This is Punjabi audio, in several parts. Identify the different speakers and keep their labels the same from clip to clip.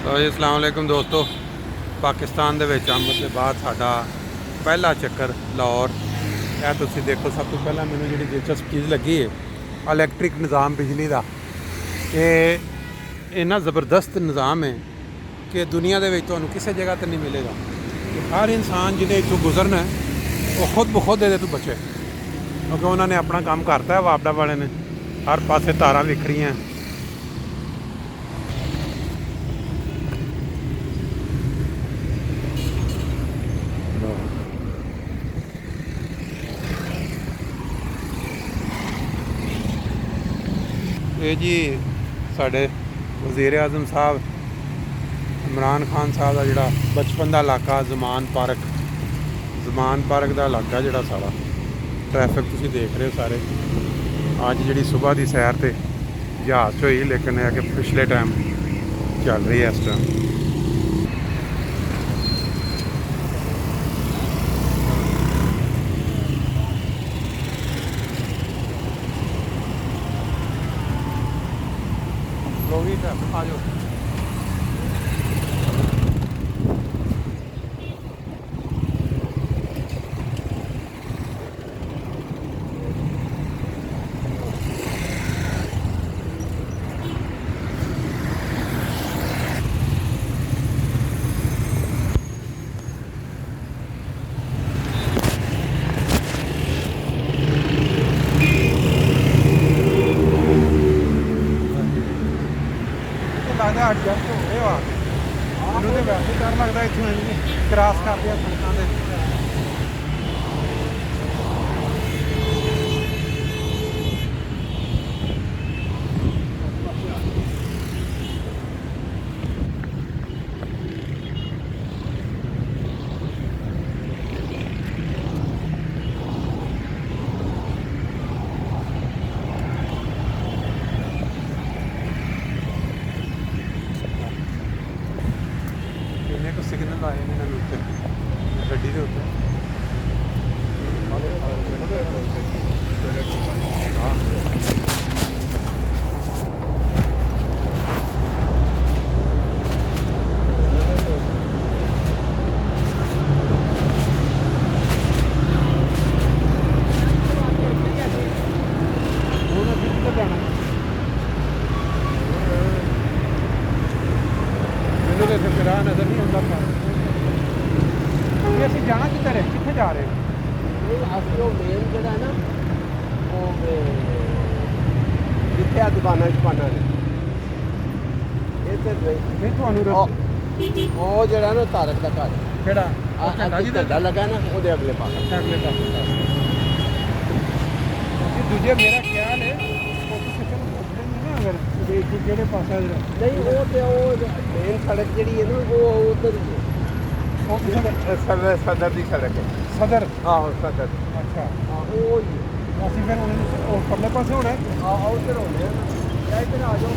Speaker 1: ਜੀ अस्सलाम वालेकुम ਦੋਸਤੋ। ਪਾਕਿਸਤਾਨ ਦੇ ਵਿੱਚ ਆਮਦ ਦੇ ਬਾਅਦ ਸਾਡਾ ਪਹਿਲਾ ਚੱਕਰ ਲਾਹੌਰ। ਇਹ ਤੁਸੀਂ ਦੇਖੋ, ਸਭ ਤੋਂ ਪਹਿਲਾਂ ਮੈਨੂੰ ਜਿਹੜੀ ਦਿਲਚਸਪ ਚੀਜ਼ ਲੱਗੀ ਹੈ ਇਲੈਕਟ੍ਰਿਕ ਨਿਜ਼ਾਮ ਬਿਜਲੀ ਦਾ। ਇਹ ਇੰਨਾ ਜ਼ਬਰਦਸਤ ਨਿਜ਼ਾਮ ਹੈ ਕਿ ਦੁਨੀਆ ਦੇ ਵਿੱਚ ਤੁਹਾਨੂੰ ਕਿਸੇ ਜਗ੍ਹਾ ਤੇ ਨਹੀਂ ਮਿਲੇਗਾ। ਹਰ ਇਨਸਾਨ ਜਿਹਨੇ ਇੱਥੋਂ ਗੁਜ਼ਰਨਾ ਉਹ ਖੁਦ ਬਖੁਦ ਇਹਦੇ ਤੋਂ ਬਚੇ, ਕਿਉਂਕਿ ਉਹਨਾਂ ਨੇ ਆਪਣਾ ਕੰਮ ਕਰਤਾ ਹੈ। ਵਾਪਡਾ ਵਾਲੇ ਨੇ ਹਰ ਪਾਸੇ ਤਾਰਾਂ ਵਿਖਰੀਆਂ। ਇਹ ਜੀ ਸਾਡੇ ਵਜ਼ੀਰ ਆਜ਼ਮ ਸਾਹਿਬ ਇਮਰਾਨ ਖਾਨ ਸਾਹਿਬ ਦਾ ਜਿਹੜਾ ਬਚਪਨ ਦਾ ਇਲਾਕਾ ਜ਼ਮਾਨ ਪਾਰਕ ਦਾ ਇਲਾਕਾ, ਜਿਹੜਾ ਸਾਰਾ ਟ੍ਰੈਫਿਕ ਤੁਸੀਂ ਦੇਖ ਰਹੇ ਹੋ ਸਾਰੇ। ਅੱਜ ਜਿਹੜੀ ਸਵੇਰ ਦੀ ਸੈਰ ਤੇ ਜਹਾਜ਼ 'ਚ ਹੋਈ, ਲੇਕਿਨ ਇਹ ਕਿ ਪਿਛਲੇ ਟਾਈਮ ਚੱਲ ਰਹੀ ਹੈ ਇਸ ਟਾਈਮ। आ जाओ। ਲੱਗਦਾ ਐਡਜਸਟ ਹੋ ਗਏ ਵਾ। ਮੈਨੂੰ ਤਾਂ ਵੈਸੇ ਡਰ ਲੱਗਦਾ ਇੱਥੋਂ ਕ੍ਰਾਸ ਕਰਦੇ ਆ ਸੜਕਾਂ ਦੇ। सिग्नल आए हैं उत्ते गड्डी के उत्ते। नजर नहीं आता कि असं जाना किधर है, कितने जा रहे हैं?
Speaker 2: मेन जगह है ना वो जिथे दुकाना शुकाना ने वो जरा ना तारक का घर झंडा लगा ना वो अगले पास
Speaker 1: दूजे। मेरा ख्याल है अगर किहड़े पासे
Speaker 2: नहीं वो तो मेन सड़क जी है ना वो उधर सदर की सड़क है।
Speaker 1: सदर?
Speaker 2: आहो सदर।
Speaker 1: अच्छा
Speaker 2: हाँ वो
Speaker 1: ਅਸੀਂ ਫਿਰ ਉਹ ਪਰਲੇ ਪਾਸੇ ਹੋਣਾ।
Speaker 2: ਆਹ ਉਧਰ ਹੋਣੇ ਆ, ਇੱਧਰ ਆ ਜਾਓ।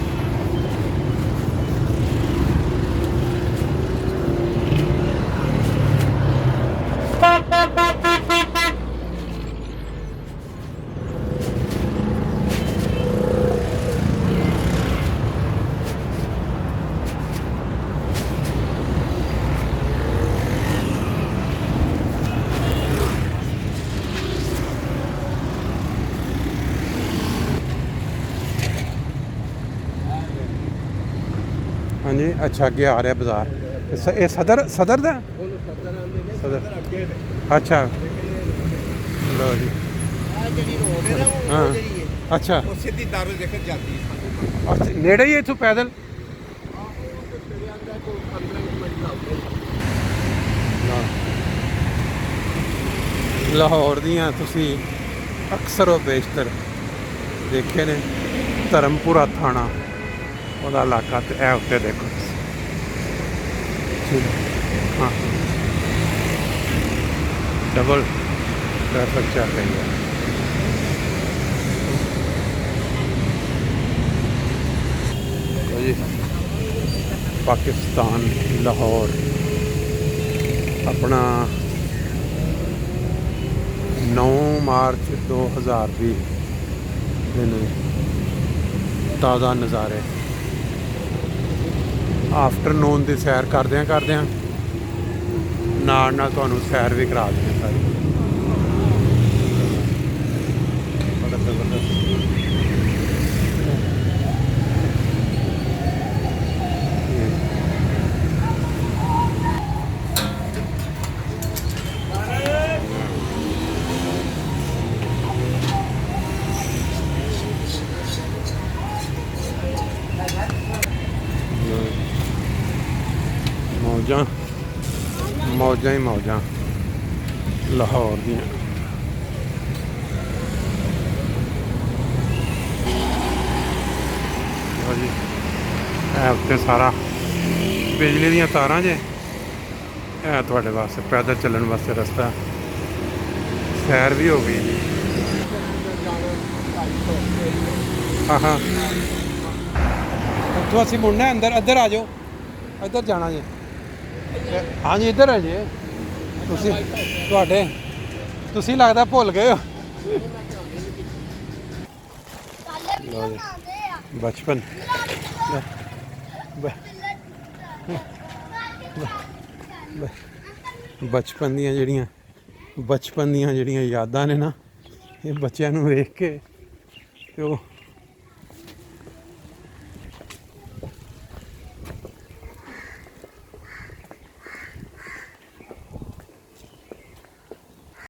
Speaker 1: हाँ जी, अच्छा अगे आ रहा बाजार। ये सदर दा सदर। अच्छा लो जी। हाँ अच्छा नेड़े ही इथों पैदल। लाहौर दियां तुसी अक्सर बेशतर देखे ने धर्मपुरा थाना ਉਹਦਾ ਇਲਾਕਾ ਤੇ ਇਹ ਉੱਤੇ ਦੇਖੋ। हाँ डबल ट्रैफिक चल रही है। तो जी पाकिस्तान लाहौर अपना 9 मार्च 2020 दिन ताज़ा नज़ारे। ਆਫਟਰਨੂਨ ਦੀ ਸੈਰ ਕਰਦਿਆਂ ਨਾਲ ਨਾਲ ਤੁਹਾਨੂੰ ਸੈਰ ਵੀ ਕਰਾ ਦਿੰਦੇ ਸਾਰੀ। ਬੜਾ ਜ਼ਬਰਦਸਤ। ਮੌਜਾਂ ਮੌਜਾਂ ਹੀ ਮੌਜਾਂ ਲਾਹੌਰ ਦੀਆਂ। ਲਓ ਜੀ ਇਹ ਉੱਤੇ ਸਾਰਾ ਬਿਜਲੀ ਦੀਆਂ ਤਾਰਾਂ ਜੇ। ਇਹ ਤੁਹਾਡੇ ਵਾਸਤੇ ਪੈਦਲ ਚੱਲਣ ਵਾਸਤੇ ਰਸਤਾ। ਸੈਰ ਵੀ ਹੋ ਗਈ ਜੀ। ਹਾਂ ਇੱਥੋਂ ਅਸੀਂ ਮੁੜਨਾ ਅੰਦਰ। ਇੱਧਰ ਆ ਜਾਓ, ਇੱਧਰ ਜਾਣਾ ਜੀ। ਹਾਂਜੀ ਇੱਧਰ ਹੈ ਜੀ। ਤੁਸੀਂ ਲੱਗਦਾ ਭੁੱਲ ਗਏ ਹੋ। ਲਓ ਜੀ ਬਚਪਨ ਬਚਪਨ ਦੀਆਂ ਜਿਹੜੀਆਂ ਯਾਦਾਂ ਨੇ ਨਾ, ਇਹ ਬੱਚਿਆਂ ਨੂੰ ਵੇਖ ਕੇ ਤੇ ਉਹ